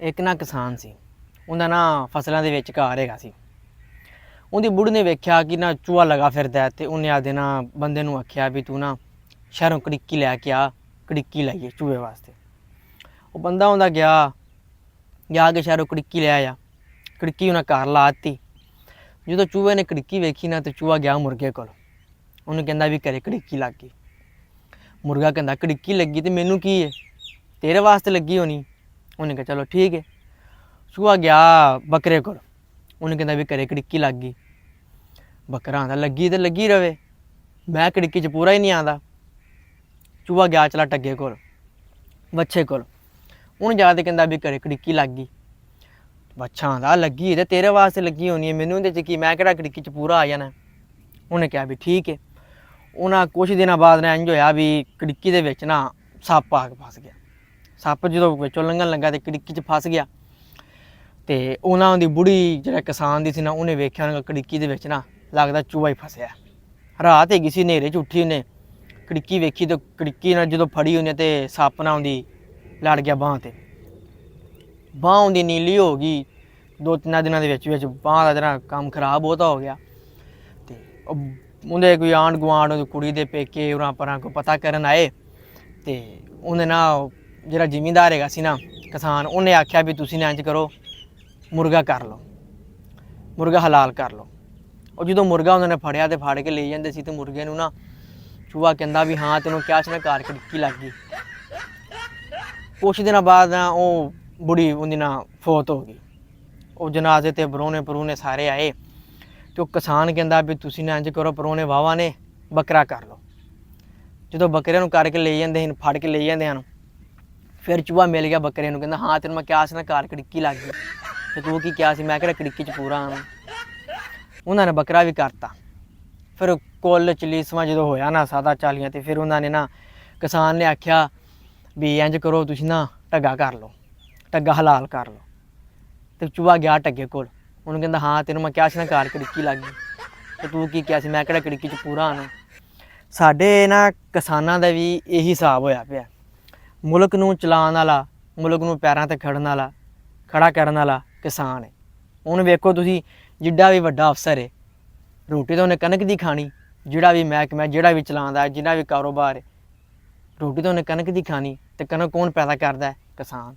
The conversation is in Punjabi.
ਇੱਕ ਨਾ ਕਿਸਾਨ ਸੀ, ਉਹਦਾ ਨਾ ਫਸਲਾਂ ਦੇ ਵਿੱਚ ਘਰ ਹੈਗਾ ਸੀ। ਉਹਦੀ ਬੁੜੀ ਨੇ ਵੇਖਿਆ ਕਿ ਨਾ ਚੂਹਾ ਲਗਾ ਫਿਰਦਾ ਤੇ ਉਹਨੇ ਆਦੇ ਨਾ ਬੰਦੇ ਨੂੰ ਆਖਿਆ ਵੀ ਤੂੰ ਨਾ ਸ਼ਹਿਰੋਂ ਕੜਿੱਕੀ ਲੈ ਕੇ ਆ, ਕੜਿੱਕੀ ਲਾਈਏ ਚੂਹੇ ਵਾਸਤੇ। ਉਹ ਬੰਦਾ ਉਹਦਾ ਗਿਆ ਕੇ ਸ਼ਹਿਰੋਂ ਕੜਿੱਕੀ ਲੈ ਆਇਆ। ਕੜਿੱਕੀ ਉਹਨਾਂ ਘਰ ਲਾ ਦਿੱਤੀ। ਜਦੋਂ ਚੂਹੇ ਨੇ ਕੜਿੱਕੀ ਵੇਖੀ ਨਾ ਤੇ ਚੂਹਾ ਗਿਆ ਮੁਰਗੇ ਕੋਲ। ਉਹਨੂੰ ਕਹਿੰਦਾ ਵੀ ਘਰੇ ਕੜਿੱਕੀ ਲੱਗ ਗਈ। ਮੁਰਗਾ ਕਹਿੰਦਾ ਕੜਿੱਕੀ ਲੱਗੀ ਤੇ ਮੈਨੂੰ ਕੀ ਹੈ, ਤੇਰੇ ਵਾਸਤੇ ਲੱਗੀ ਹੋਣੀ। ਉਹਨੇ ਕਿਹਾ ਚਲੋ ਠੀਕ ਹੈ। ਚੂਹਾ ਗਿਆ ਬੱਕਰੇ ਕੋਲ। ਉਹਨੂੰ ਕਹਿੰਦਾ ਵੀ ਘਰੇ ਕੜਿੱਕੀ ਲੱਗ ਗਈ। ਬੱਕਰਾ ਆਂਦਾ ਲੱਗੀ ਤੇ ਲੱਗੀ ਰਵੇ, ਮੈਂ ਕੜਿੱਕੀ 'ਚ ਪੂਰਾ ਹੀ ਨਹੀਂ ਆਉਂਦਾ। ਚੂਹਾ ਗਿਆ ਚਲਾ ਟੱਗੇ ਕੋਲ, ਵੱਛੇ ਕੋਲ। ਉਹਨੂੰ ਜਾ ਕੇ ਕਹਿੰਦਾ ਵੀ ਘਰੇ ਕੜਿੱਕੀ ਲੱਗ ਗਈ। ਵੱਛਾ ਆਂਦਾ ਲੱਗੀ ਤੇ ਤੇਰੇ ਵਾਸਤੇ ਲੱਗੀ ਹੋਣੀ ਹੈ, ਮੈਨੂੰ ਇਹਦੇ 'ਚ ਕੀ, ਮੈਂ ਕਿਹੜਾ ਕੜਿੱਕੀ 'ਚ ਪੂਰਾ ਆ ਜਾਣਾ। ਉਹਨੇ ਕਿਹਾ ਵੀ ਠੀਕ ਹੈ। ਉਹਨਾਂ ਕੁਛ ਦਿਨਾਂ ਬਾਅਦ ਨਾ ਇੰਝ ਹੋਇਆ ਵੀ ਕੜਿੱਕੀ ਦੇ ਵਿੱਚ ਨਾ ਸੱਪ ਆ ਕੇ ਫਸ ਗਿਆ। ਸੱਪ ਜਦੋਂ ਵਿੱਚੋਂ ਲੰਘਣ ਲੱਗਾ ਤੇ ਕੜਿੱਕੀ 'ਚ ਫਸ ਗਿਆ। ਤੇ ਉਹਨਾਂ ਦੀ ਬੁੜੀ ਜਿਹੜਾ ਕਿਸਾਨ ਦੀ ਸੀ ਨਾ, ਉਹਨੇ ਵੇਖਿਆ ਉਹਨਾਂ ਕੜਿੱਕੀ ਦੇ ਵਿੱਚ ਨਾ ਲੱਗਦਾ ਚੂਹਾ ਹੀ ਫਸਿਆ। ਰਾਤ ਹੈਗੀ ਸੀ, ਹਨੇਰੇ 'ਚ ਉੱਠੀ ਉਹਨੇ ਕੜਿੱਕੀ ਵੇਖੀ ਤੇ ਕੜਿੱਕੀ ਨਾਲ ਜਦੋਂ ਫੜੀ ਉਹਨੇ ਤੇ ਸੱਪ ਨਾਲ ਉਹਦੀ ਲੜ ਗਿਆ ਬਾਂਹ 'ਤੇ। ਬਾਂਹ ਉਹਦੀ ਨੀਲੀ ਹੋ ਗਈ। 2-3 ਦਿਨਾਂ ਦੇ ਵਿੱਚ ਬਾਂਹ ਦਾ ਜਿਹੜਾ ਕੰਮ ਖਰਾਬ ਬਹੁਤਾ ਹੋ ਗਿਆ। ਤੇ ਉਹਦੇ ਕੋਈ ਆਂਢ ਗੁਆਂਢ ਉਹਦੀ ਕੁੜੀ ਦੇ ਪੇਕੇ ਉਰਾਂ ਪਰਾਂ ਕੋਈ ਪਤਾ ਕਰਨ ਆਏ। ਤੇ ਉਹਨੇ ਨਾ ਜਿਹੜਾ ਜ਼ਿਮੀਂਦਾਰ ਹੈਗਾ ਸੀ ਨਾ ਕਿਸਾਨ, ਉਹਨੇ ਆਖਿਆ ਵੀ ਤੁਸੀਂ ਨਾ ਇੰਝ ਕਰੋ, ਮੁਰਗਾ ਕਰ ਲਓ, ਮੁਰਗਾ ਹਲਾਲ ਕਰ ਲਓ। ਉਹ ਜਦੋਂ ਮੁਰਗਾ ਉਹਨਾਂ ਨੇ ਫੜਿਆ ਤੇ ਫੜ ਕੇ ਲੈ ਜਾਂਦੇ ਸੀ ਤੇ ਮੁਰਗੇ ਨੂੰ ਨਾ ਚੂਹਾ ਕਹਿੰਦਾ ਵੀ ਹਾਂ ਤੈਨੂੰ ਕਿਹਾ ਸੀ ਨਾ ਘਰ ਕੜਿੱਕੀ ਲੱਗ ਗਈ। ਕੁਛ ਦਿਨਾਂ ਬਾਅਦ ਨਾ ਉਹ ਬੁੜੀ ਉਹਦੀ ਨਾ ਫੌਤ ਹੋ ਗਈ। ਉਹ ਜਨਾਜ਼ੇ ਤੇ ਪਰੂਨੇ ਸਾਰੇ ਆਏ ਤੇ ਉਹ ਕਿਸਾਨ ਕਹਿੰਦਾ ਵੀ ਤੁਸੀਂ ਨਾ ਇੰਝ ਕਰੋ, ਪਰੋਣੇ ਵਾਹਵਾ ਨੇ, ਬੱਕਰਾ ਕਰ ਲਓ। ਜਦੋਂ ਬੱਕਰੇ ਨੂੰ ਕਰਕੇ ਲੈ ਜਾਂਦੇ ਹਨ, ਫੜ ਕੇ ਲੈ ਜਾਂਦੇ ਹਨ, ਫਿਰ ਚੂਹਾ ਮਿਲ ਗਿਆ ਬੱਕਰੇ ਨੂੰ। ਕਹਿੰਦਾ ਹਾਂ ਤੈਨੂੰ ਮੈਂ ਕਿਹਾ ਸੀ ਨਾ ਘਰ ਕੜਿੱਕੀ ਲੱਗ ਗਈ, ਤੇ ਤੂੰ ਕੀ ਕਿਹਾ ਸੀ, ਮੈਂ ਕਿਹੜਾ ਕੜਿੱਕੀ 'ਚ ਪੂਰਾ ਆਉਣਾ। ਉਹਨਾਂ ਨੇ ਬੱਕਰਾ ਵੀ ਕਰਤਾ। ਫਿਰ ਕੁੱਲ ਚਲੀਸਵਾਂ ਜਦੋਂ ਹੋਇਆ ਨਾ ਸਾਦਾ ਚਾਲੀਆਂ, ਤੇ ਫਿਰ ਉਹਨਾਂ ਨੇ ਨਾ ਕਿਸਾਨ ਨੇ ਆਖਿਆ ਵੀ ਇੰਝ ਕਰੋ ਤੁਸੀਂ ਨਾ ਢੱਗਾ ਕਰ ਲਓ, ਢੱਗਾ ਹਲਾਲ ਕਰ ਲਓ। ਤੇ ਚੂਹਾ ਗਿਆ ਢੱਗੇ ਕੋਲ। ਉਹਨੂੰ ਕਹਿੰਦਾ ਹਾਂ ਤੈਨੂੰ ਮੈਂ ਕਿਹਾ ਸੀ ਨਾ ਘਰ ਕੜਿੱਕੀ ਲੱਗ ਗਈ, ਤੇ ਤੂੰ ਕੀ ਕਿਹਾ ਸੀ, ਮੈਂ ਕਿਹੜਾ ਕੜਿੱਕੀ 'ਚ ਪੂਰਾ ਆਉਣਾ। ਸਾਡੇ ਨਾ ਕਿਸਾਨਾਂ ਦਾ ਵੀ ਇਹੀ ਹਿਸਾਬ ਹੋਇਆ ਪਿਆ। ਮੁਲਕ ਨੂੰ ਚਲਾਉਣ ਵਾਲਾ, ਮੁਲਕ ਨੂੰ ਪੈਰਾਂ 'ਤੇ ਖੜਾ ਕਰਨ ਵਾਲਾ ਕਿਸਾਨ ਹੈ। ਹੁਣ ਵੇਖੋ ਤੁਸੀਂ, ਜਿੱਡਾ ਵੀ ਵੱਡਾ ਅਫਸਰ ਹੈ, ਰੋਟੀ ਤਾਂ ਉਹਨੇ ਕਣਕ ਦੀ ਖਾਣੀ। ਜਿਹੜਾ ਵੀ ਮਹਿਕਮਾ, ਜਿਹੜਾ ਵੀ ਚਲਾਉਂਦਾ, ਜਿਹੜਾ ਵੀ ਕਾਰੋਬਾਰ ਹੈ, ਰੋਟੀ ਤਾਂ ਉਹਨੇ ਕਣਕ ਦੀ ਖਾਣੀ। ਤੇ ਕਣਕ ਕੌਣ ਪੈਦਾ ਕਰਦਾ ਹੈ? ਕਿਸਾਨ।